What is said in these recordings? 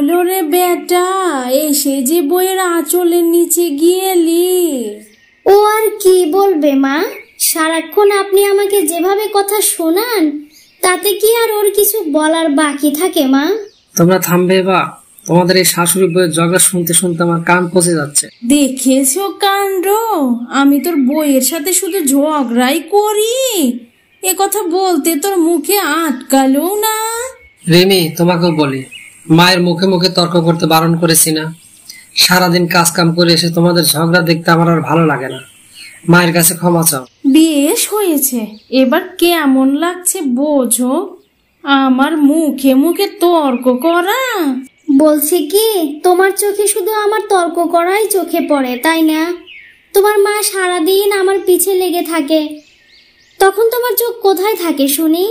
হলো রে বেটা, এসে যে বইয়ের আঁচলের নিচে গিয়েলি? ও আর কি বলবে মা, সারাক্ষণ আপনি আমাকে যেভাবে কথা শোনান তাতে কি আর ওর কিছু বলার বাকি থাকে মা? তোমরা থামবে বা? তোমাদের এই শাশুড়ি বইয়ের ঝগড়া শুনতে শুনতে আমার কান পচে যাচ্ছে। দেখেছো কাণ্ড, আমি তোর বইয়ের সাথে শুধু ঝগড়াই করি, এ কথা বলতে তোর মুখে আটকালো না? রিমি, তোমাকেও বলি, মায়ের মুখে মুখে তর্ক করতে বারণ করেছি না? সারাদিন কাজ কাম করে এসে তোমাদের ঝগড়া দেখতে আমার আর ভালো লাগে না। মায়ের কাছে ক্ষমা চাও। বেশ হয়েছে, এবার কেমন লাগছে বোঝো, আমার মুখে মুখে তর্ক করা। বলছি কি, তোমার চোখে শুধু আমার তর্ক করাই চোখে পড়ে, তাই না? তোমার মা সারাদিন আমার পিছে লেগে থাকে, তখন তোমার চোখ কোথায় থাকে শুনি?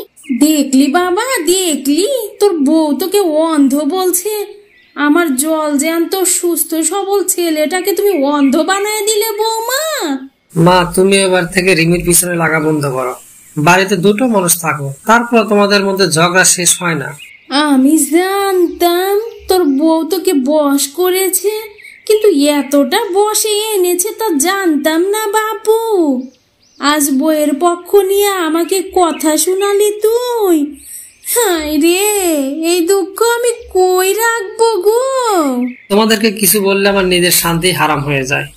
দেখলি বাবা, দেখলি তোর বউ তোকে অন্ধ বলছে। আমার জল জ্যান্ত সুস্থ সবল ছেলেটাকে তুমি অন্ধ বানায় দিলে বৌমা। মা, তুমি এবার থেকে রিমির পিছনে লাগা বন্ধ করো। বাড়িতে দুটো মানুষ থাকো, তারপর তোমাদের মধ্যে ঝগড়া শেষ হয় না। আমি জানতাম তোর বউ তোকে বশ করেছে, কিন্তু এতটা বশে এনেছে তা জানতাম না বাপু। আজ বইয়ের পক্ষ নিয়ে আমাকে কথা শোনালি তুই। হায় রে, এই দুঃখ আমি কই রাখবো গো। তোমাদেরকে কিছু বললে আমার নিজের শান্তি হারাম হয়ে যায়।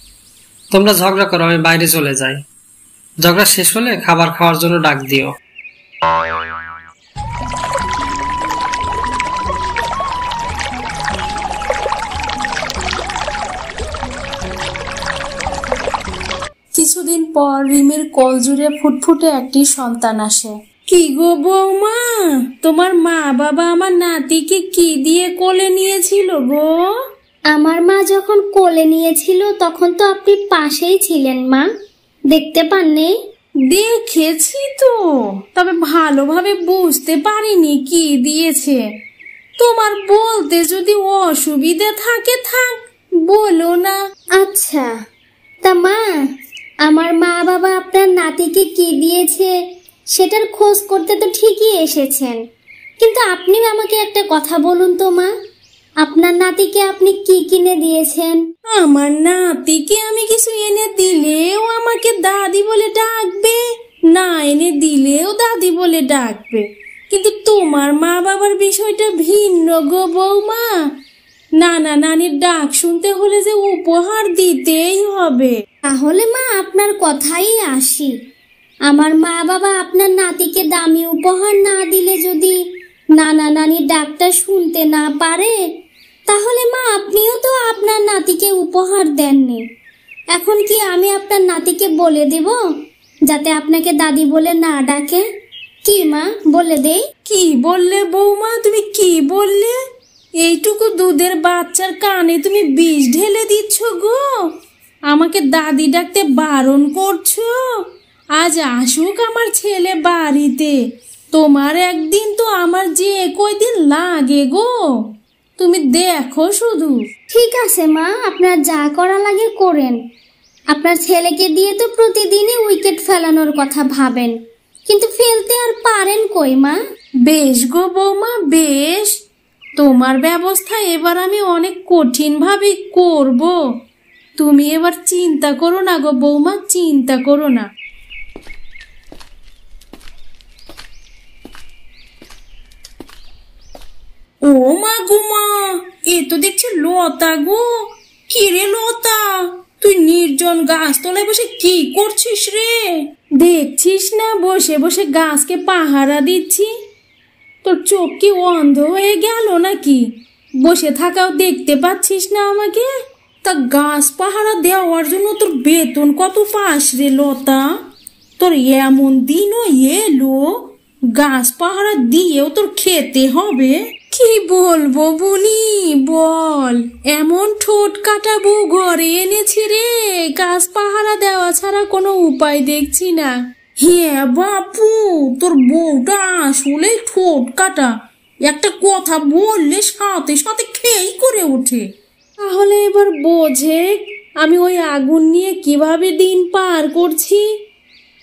তোমরা ঝগড়া করো, আমি বাইরে চলে যাই। ঝগড়া শেষ হলে খাবার খাওয়ার জন্য ডাক দিও। কিছুদিন পর রিমির কোল জুড়ে ফুটফুটে একটি সন্তান আসে। কি গো বৌমা, তোমার মা বাবা আমার নাতিকে কি দিয়ে কোলে নিয়েছিল গো? আমার মা যখন কোলে নিয়েছিল তখন তো আপনি পাশেই ছিলেন মা, দেখতে পাননি? দেখেছি তো, তবে ভালোভাবে বুঝতে পারিনি কি দিয়েছে। তোমার বলতে যদি অসুবিধা থাকে থাক, বলো না। আচ্ছা, তা মা, আমার মা বাবা আপনার নাতিকে কি দিয়েছে সেটার খোঁজ করতে তো ঠিকই এসেছেন, কিন্তু আপনি আমাকে একটা কথা বলুন তো মা, আপনার নাতিকে আপনি কি কিনে দিয়েছেন? আমার নাতিকে আমি কিছু এনে দিলেও আমাকে দাদি বলে ডাকবে, না এনে দিলেও দাদি বলে ডাকবে। কিন্তু তোমার মা বাবার বিষয়টা ভিন্ন গো বৌমা। নানা নানির ডাক শুনতে হলে যে উপহার দিতেই হবে। তাহলে মা আপনার কথাই আসি, আমার মা বাবা আপনার নাতিকে দামি উপহার না দিলে যদি নানা নানির ডাকটা শুনতে না পারে, তাহলে মা আপনিও তো আপনার নাতিকে উপহার দেননি। এখন কি আমি আপনার নাতিকে বলে দেব যাতে আপনাকে দাদি বলে না ডাকে? কি মা, বলে দেই? কি বললে বৌমা, তুমি কি বললে? এইটুকু দুধের বাচ্চার কানে তুমি বিষ ঢেলে দিচ্ছ গো, আমাকে দাদি ডাকতে বারণ করছো। আজ আসুক আমার ছেলে বাড়িতে, তোমার একদিন তো আমার যে কয়দিন লাগে গো, তুমি দেখো শুধু। ঠিক আছে মা, আপনার যা করা লাগে করেন। আপনার ছেলেকে দিয়ে তো প্রতিদিনই উইকেট ফেলানোর কথা ভাবেন, কিন্তু ফেলতে আর পারেন কই মা? বেশ গো বৌমা, বেশ, তোমার ব্যবস্থা এবার আমি অনেক কঠিন ভাবে করব। তুমি এবার চিন্তা করো না গো বৌমা, চিন্তা করো না। ও মা গো মা, এ তো দেখছি লতা গো। কি রে লতা, তুই নির্জন গাছতলায় বসে কি করছিস রে? দেখছিস না বসে বসে গাছকে পাহারা দিচ্ছি। তোর চোখ কি অন্ধ হয়ে গেল নাকি? বসে থাকাও দেখতে পাচ্ছিস না আমাকে? তা গাছ পাহারা দেওয়ার জন্য তোর বেতন কত পাস রে লতা? তোর এমন দিনও এলো, গাছ পাহারা দিয়েও তোর খেতে হবে। কি বলবো বলি বল, এমন ঠোঁট কাটা বউ ঘরে এনেছি রে, গাছ পাহারা দেওয়া ছাড়া কোনো উপায় দেখছি না। হ্যাঁ বাপু, তোর বউটা আসলে ঠোঁট কাটা, একটা কথা বললে সাথে সাথে খেই করে ওঠে। তাহলে এবার বোঝে আমি ওই আগুন নিয়ে কিভাবে দিন পার করছি।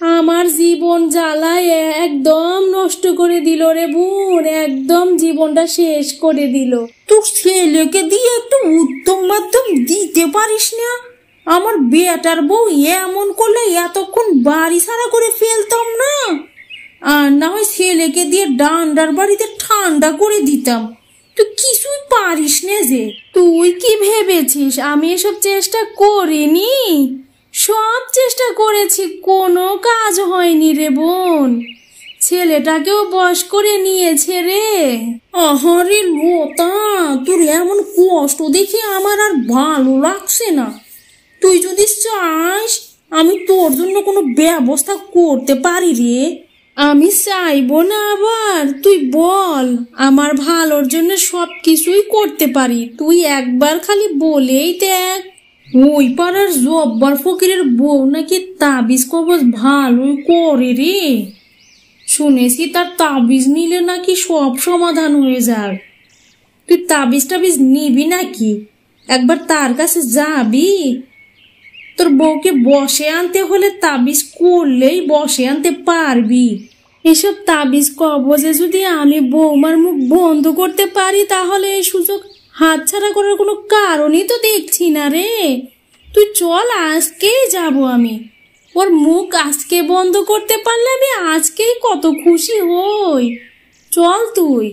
আমার জীবন জ্বালায় একদম নষ্ট করে দিল রে বোন, একদম জীবনটা শেষ করে দিল। তোর ছেলেকে দিয়ে একটু উত্তম মাধ্যম দিতে পারিস না? আমার বেটার বউ এমন করলে এতক্ষণ বাড়ি ছাড়া করে ফেলতাম না, আর না হয় ছেলেকে দিয়ে ডান্ডার বাড়িতে ঠান্ডা করে দিতাম। তুই কিছুই পারিস না যে। তুই কি ভেবেছিস আমি এসব চেষ্টা করিনি? সব চেষ্টা করেছি, কোনো কাজ হয়নি রে বোন। ছেলেটাকেও বশ করে নিয়েছে রে। আহারে লতা, তোর এমন কষ্ট দেখে আমার আর ভালো লাগছে না। তুই যদি চাস আমি তোর জন্য কোনো ব্যবস্থা করতে পারি রে। আমি চাইবো না আবার? তুই বল, আমার ভালোর জন্য সব কিছুই করতে পারি, তুই একবার খালি বলেই দেখ। ওই পাড়ার জব্বার ফকিরের বউ নাকি তাবিজ কবজ ভালোই করে রে। শুনেছি তার তাবিজ নিলে নাকি সব সমাধান হয়ে যায়। তুই তাবিজ টাবিজ নিবি নাকি? একবার তার কাছে যাবি? তোর বউকে বসে আনতে হলে তাবিজ করলেই বসে আনতে পারবি। এসব তাবিজ কবজে যদি আমি বৌমার মুখ বন্ধ করতে পারি তাহলে এই সুযোগ হাতছাড়া করার কোনো কারণই তো দেখছি না রে। তুই চল, আজকেই যাব আমি। ওর মুখ আজকে বন্ধ করতে পারলে আমি আজকেই কত খুশি হই। চল তুই।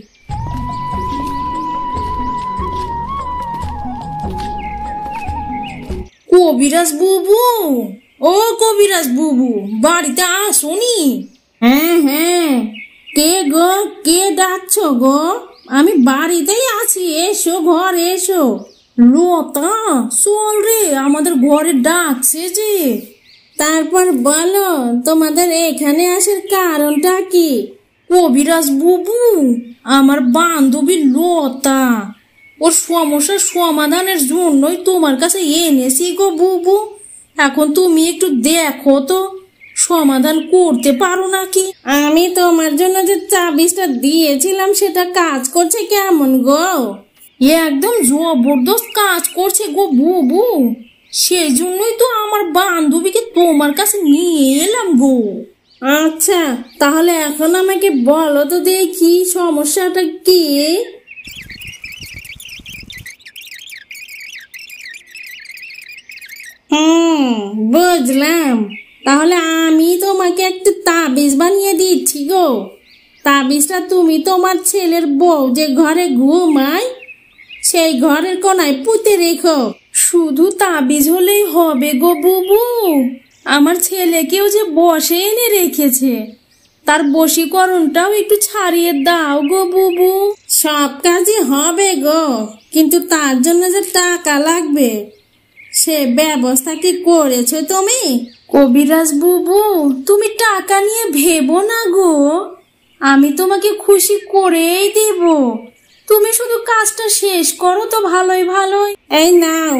কবিরাজ বুবু, ও কবিরাজ বুবু, বাড়িতে আসুনি? হ্যাঁ হ্যাঁ, কে গো, কে ডাকছ গো? আমি বাড়িতেই আছি, এসো ঘরে এসো। লতা চল রে, আমাদের ঘরে ডাকছে যে। তারপর বলো তোমাদের এখানে আসার কারণটা কি? কবিরাজ বুবু, আমার বান্ধবী লতা, ওর সমস্যার সমাধানের জন্যই তোমার কাছে এনেছি গো বুবু। এখন তুমি একটু দেখো তো সমাধান করতে পারো নাকি। আমি তোমার জন্য যে তাবিজটা দিয়েছিলাম সেটা কাজ করছে কেমন গো? একদম জবরদস্ত কাজ করছে গো বুবু। সেই জন্যই তো আমার বান্ধবীকে তোমার কাছে নিয়ে এলাম গো। আচ্ছা তাহলে এখন আমাকে বলো তো দেখি সমস্যাটা কি? বুঝলাম, তাহলে আমি তোমাকে একটা তাবিজ বানিয়ে দিচ্ছি গো। তাবিজটা তুমি তোমার ছেলের বউ যে ঘরে ঘুমায় সেই ঘরের কোনায় পুঁতে রেখো। শুধু তাবিজ হলেই হবে গো বুবু? আমার ছেলেকেও যে বসে এনে রেখেছে, তার বশীকরণটাও একটু ছাড়িয়ে দাও গো বুবু। সব কাজই হবে গো, কিন্তু তার জন্য যে টাকা লাগবে সে ব্যবস্থা কি করেছো তুমি? কবিরাজ বুবু, তুমি টাকা নিয়ে ভেবো না গো, আমি তোমাকে খুশি করেই দেব। তুমি শুধু কাজটা শেষ করো তো ভালোই ভালোই। এই নাও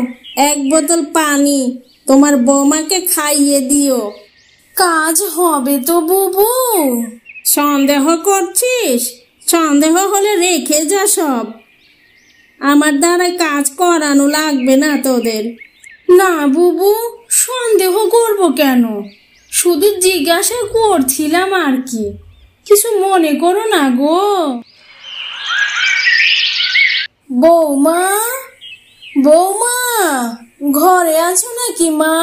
1 বোতল পানি, তোমার বৌমাকে খাইয়ে দিও। কাজ হবে তো বুবু? সন্দেহ করছিস? সন্দেহ হলে রেখে যা সব, আমার দ্বারা কাজ করানো লাগবে না তোদের। না বুবু, সন্দেহ করব কেন, শুধু জিজ্ঞাসা করছিলাম আর কি, কিছু মনে করো না গো। বৌমা, বৌমা, ঘরে আছো নাকি মা?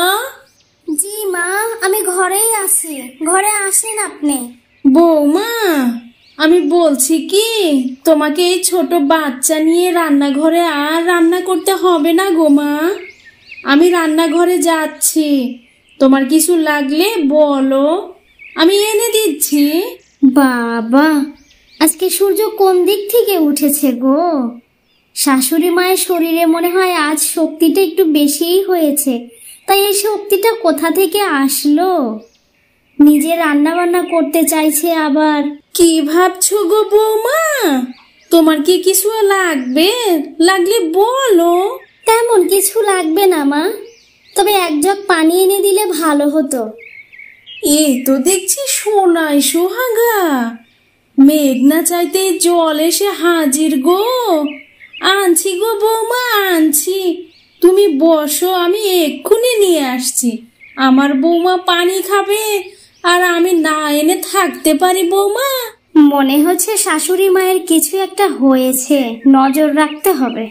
জি মা, আমি ঘরেই আছি, ঘরে আসেন আপনি। বৌমা, আমি বলছি কি, তোমাকে এই ছোট বাচ্চা নিয়ে রান্নাঘরে আর রান্না করতে হবে না গো মা। আমি রান্নাঘরে যাচ্ছি, তোমার কিছু লাগলে বলো, আমি এনে দিচ্ছি। বাবা, আজকে সূর্য কোন দিক থেকে উঠেছে গো? শাশুড়ি মায়ের শরীরে মনে হয় আজ শক্তিটা একটু বেশিই হয়েছে, তাই এই শক্তিটা কোথা থেকে আসলো? নিজে রান্না বান্না করতে চাইছে আবার। কি ভাবছো গো বৌমা? তোমার কি কিছু লাগবে? লাগলে বলো। তেমন কিছু লাগবে না মা, তবে 1 জগ পানি এনে দিলে ভালো হতো। এই তো দেখছি সোনাই সোহাগা, মেঘ না চাইতে জল এসে হাজির গো। আনছি গো বৌমা, আনছি, তুমি বসো, আমি এক্ষুনি নিয়ে আসছি। আমার বৌমা পানি খাবে আর আমি না এনে থাকতে পারি বৌমা? মনে হচ্ছে শাশুড়ি মায়ের কিছু একটা হয়েছে, নজর রাখতে হবে।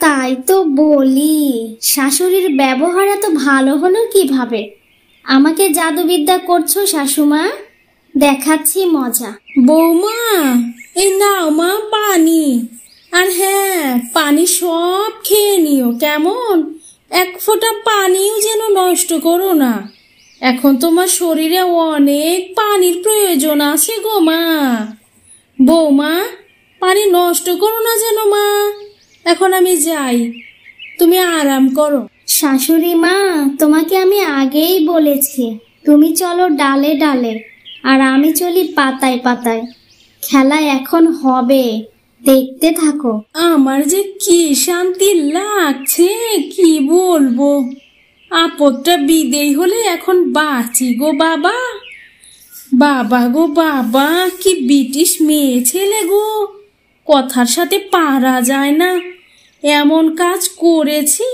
তাই তো বলি, শাশুড়ির ব্যবহার এত ভালো হলো কিভাবে? আমাকে জাদুবিদ্যা করছো শাশুমা? দেখাচ্ছি মজা। বৌমা, এই নাও মা পানি। আর হ্যাঁ, পানি সব খেয়ে নিও কেমন? এক ফোঁটা পানিও যেন নষ্ট করো না। এখন তোমার শরীরে অনেক পানির প্রয়োজন আছে গো মা। বৌমা, পানি নষ্ট করো না যেন মা। এখন আমি যাই, তুমি আরাম করো। শাশুড়ি মা, তোমাকে আমি আগেই বলেছি, তুমি চলো ডালে ডালে আর আমি চলি পাতায় পাতায়। খেলা এখন হবে, দেখতে থাকো। আমার যে কি শান্তি লাগছে কি বলবো। আপদটা বিদেয় হলে এখন বাঁচি গো বাবা। বাবা গো বাবা, কি ব্রিটিশ মেয়ে ছেলে গো, কথার সাথে পারা যায় না। এমন কাজ করেছি,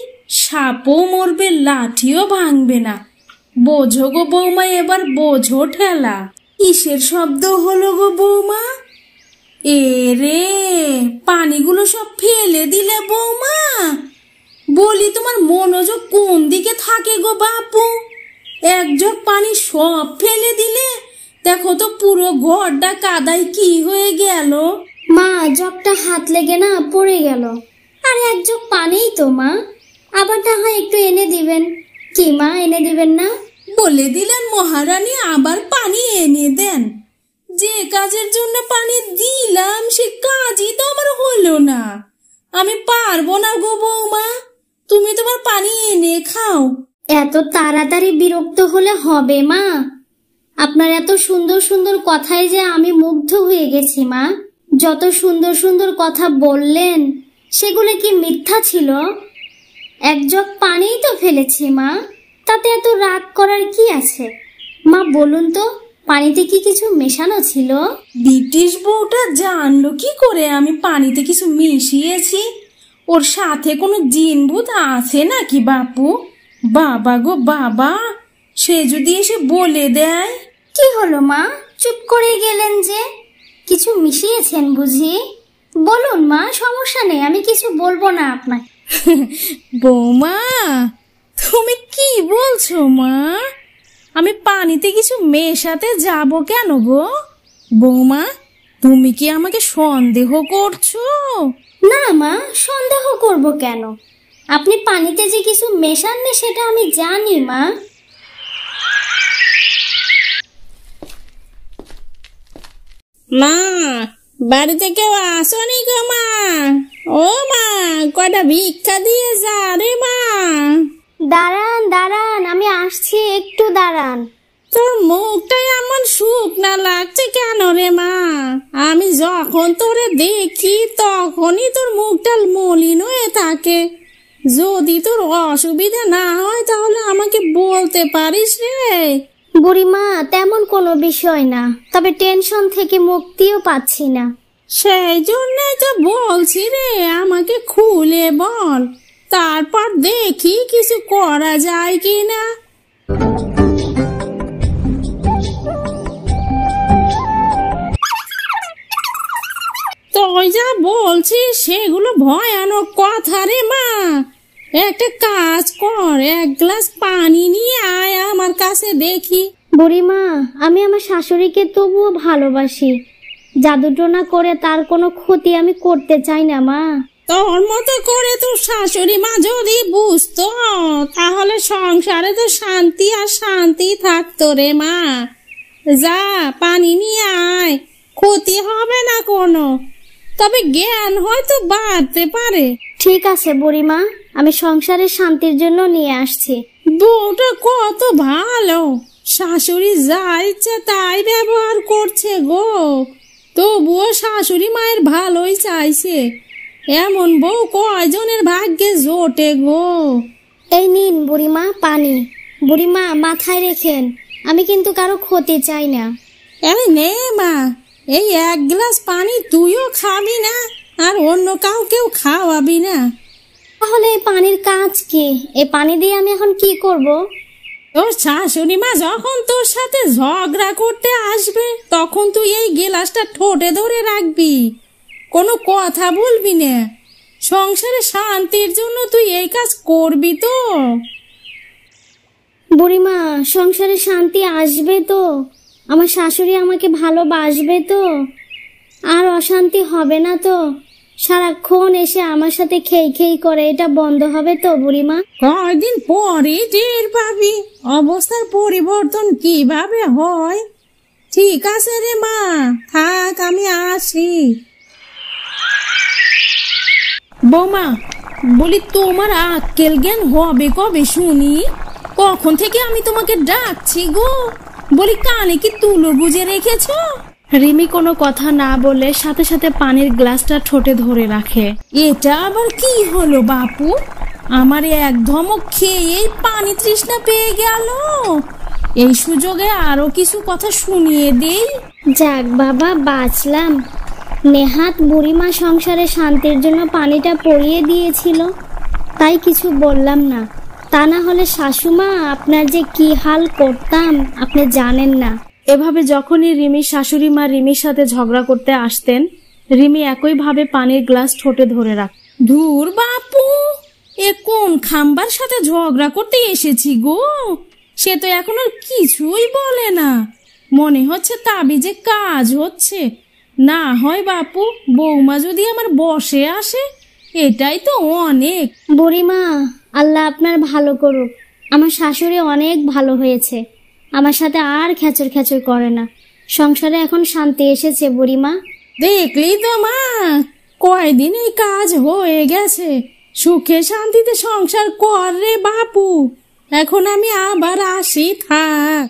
সাপও মরবে লাঠিও ভাঙবে না। বোঝো গো বৌমা, এবার বোঝো ঠেলা। কিসের শব্দ হলো গো বৌমা? এ রে, পানিগুলো সব ফেলে দিলে বৌমা? বলি তোমার মনোযোগ কোন দিকে থাকে গো বাপু? এক জগ পানি সব ফেলে দিলে, দেখো তো পুরো ঘরটা কাদায় কি হয়ে গেল। মা, জগটা হাত লেগে না পড়ে গেল। আর এক জগ পানিই তো মা, আবার না হয় একটু এনে দিবেন। কি মা, এনে দিবেন না? বলে দিলেন মহারানী, আবার পানি এনে দেন। যে কাজের জন্য পানি দিলাম সে কাজই তো আমার হলো না। আমি পারবো না গো বৌমা, তুমি তোমার পানি এনে খাও। এত তাড়াতাড়ি বিরক্ত হলে হবে মা? আপনার এত সুন্দর সুন্দর কথায় যে আমি মুগ্ধ হয়ে গেছি মা। যত সুন্দর সুন্দর কথা বললেন, সেগুলো কি মিথ্যা ছিল? এক জগ পানিই তো ফেলেছি মা, তাতে এত রাগ করার কি আছে? মা বলুন তো, পানিতে কি কিছু মেশানো ছিল? ব্রিটিশ বউটা জানলো কি করে আমি পানিতে কিছু মিশিয়েছি? ওর সাথে কোনো জিনভূত আছে নাকি বাপু? বাবা গো বাবা, সে যদি এসে বলে দেয়। কি হলো মা, চুপ করে গেলেন যে? কিছু মিশিয়েছেন বুঝি? বলুন মা, সমস্যা নেই, আমি কিছু বলবো না আপনাকে। বৌমা, তুমি কি বলছো মা? আমি পানিতে কিছু মেশাতে যাব কেন গো? বৌমা, তুমি কি আমাকে সন্দেহ করছো? না মা, সন্দেহ করব কেন? আপনি পানিতে যে কিছু মেশাননি সেটা আমি জানি মা। মা, বাড়িতে কেউ আসনি গো মা? ও মা, কয়টা ভিক্ষা দিয়ে যা রে মা। দাঁড়ান দাঁড়ান, আমি আসছি, একটু দাঁড়ান। তোর মুখটাই এমন শুকনা লাগছে কেন রে মা? আমি যখন তোরে দেখি তখনই তোর মুখটা মলিন হয়ে থাকে। যদি তোর অসুবিধা না হয় তাহলে আমাকে বলতে পারিস রে। বুড়িমা, তেমন কোনো বিষয় না, তবে টেনশন থেকে মুক্তিও পাচ্ছি না। সেই জন্যই তো বলছি রে, আমাকে খুলে বল, তারপর দেখি কিছু করা যায় কি না। তুই যা বলছিস সেগুলো ভয়ানক কথা রে মা। একটা কাজ কর, এক গ্লাস পানি নিয়ে আয় আমার কাছে দেখি। বুড়িমা, আমি আমার শাশুড়িকে তবুও ভালোবাসি। জাদুটোনা করে তার কোনো ক্ষতি আমি করতে চাই না মা। তোর মতো করে তোর শাশুড়ি মা যদি বুঝতো, তাহলে সংসারে তো শান্তি আর শান্তি থাকতো রে মা। যা পানি নিয়ে আয়, ক্ষতি হবে না কোনো, তবে জ্ঞান হয়তো বাড়তে পারে। ঠিক আছে বুড়িমা, আমি সংসারের শান্তির জন্য নিয়ে আসছি। বউটা কত ভালো, শাশুড়ি যা ইচ্ছে তাই ব্যবহার করছে গো। তবুও শাশুড়ি মায়ের ভালোই চাইছে। এমন বউ কয়জনের ভাগ্যে জোটে গো। এই নিন বুড়িমা পানি। বুড়িমা, মাথায় রেখেন, আমি কিন্তু কারো ক্ষতি চাই না। এই নে মা, এই এক গ্লাস পানি তুইও খাবি না আর অন্য কাউকেও খাওয়াবি না? তাহলে এই পানির কাজ কি? এই পানি দিয়ে আমি এখন কি করব? তোর শাশুড়ি মা যখন তোর সাথে ঝগড়া করতে আসবে তখন তুই এই গেলাসটা ঠোঁটে ধরে রাখবি, কোনো কথা বলবি না। সংসারে শান্তির জন্য তুই এই কাজ করবি তো? বুড়িমা, সংসারে শান্তি আসবে তো? আমার শাশুড়ি আমাকে ভালোবাসবে তো? আর অশান্তি হবে না তো? সারাক্ষণ এসে আমার সাথে খেই খেই করে, এটা বন্ধ হবে তো বুড়িমা? কয়দিন পরে টের পাবি অবস্থার পরিবর্তন কিভাবে হয়। ঠিক আছে রে মা, থাক, আমি আসি। বৌমা, বলি তোমার আক্কেল জ্ঞান হবে কবে শুনি? কখন থেকে আমি তোমাকে ডাকছি গো, বলি কানে কি তুলো গুজে রেখেছো? রিমি কোনো কথা না বলে সাথে সাথে পানির গ্লাসটা ঠোঁটে ধরে রাখে। এটা আবার কি হলো বাপু? আমার এক ধমক খেয়ে পানি তৃষ্ণা পেয়ে গেল। এই সুযোগে আরো কিছু কথা শুনিয়ে দেই। যাক বাবা, বাঁচলাম। নেহাত বুড়িমা সংসারে শান্তির জন্য পানিটা পরিয়ে দিয়েছিল, তাই কিছু বললাম না। তা না হলে শাশুমা আপনার যে কি হাল করতাম আপনি জানেন না। এভাবে যখনই রিমির শাশুড়ি মা রিমির সাথে ঝগড়া করতে আসতেন, রিমি একইভাবে পানির গ্লাস ঠোঁটে ধরে রাখত। ধুর বাপু, এ কোন খাম্বার সাথে ঝগড়া করতে এসেছি গো? সে তো এখন আর কিছুই বলে না, মনে হচ্ছে তাবিজে কাজ হচ্ছে। না হয় বাপু, বৌমা যদি আমার বসে আসে, এটাই তো অনেক। বুড়িমা, আল্লাহ আপনার ভালো করুক। আমার শাশুড়ি অনেক ভালো হয়েছে, আমার সাথে আর খেচর খেচর করে না। সংসারে এখন শান্তি এসেছে বুড়িমা। দেখলি তো মা, কয়দিন এই কাজ হয়ে গেছে। সুখে শান্তিতে সংসার কর রে বাপু। এখন আমি আবার আসি, থাক।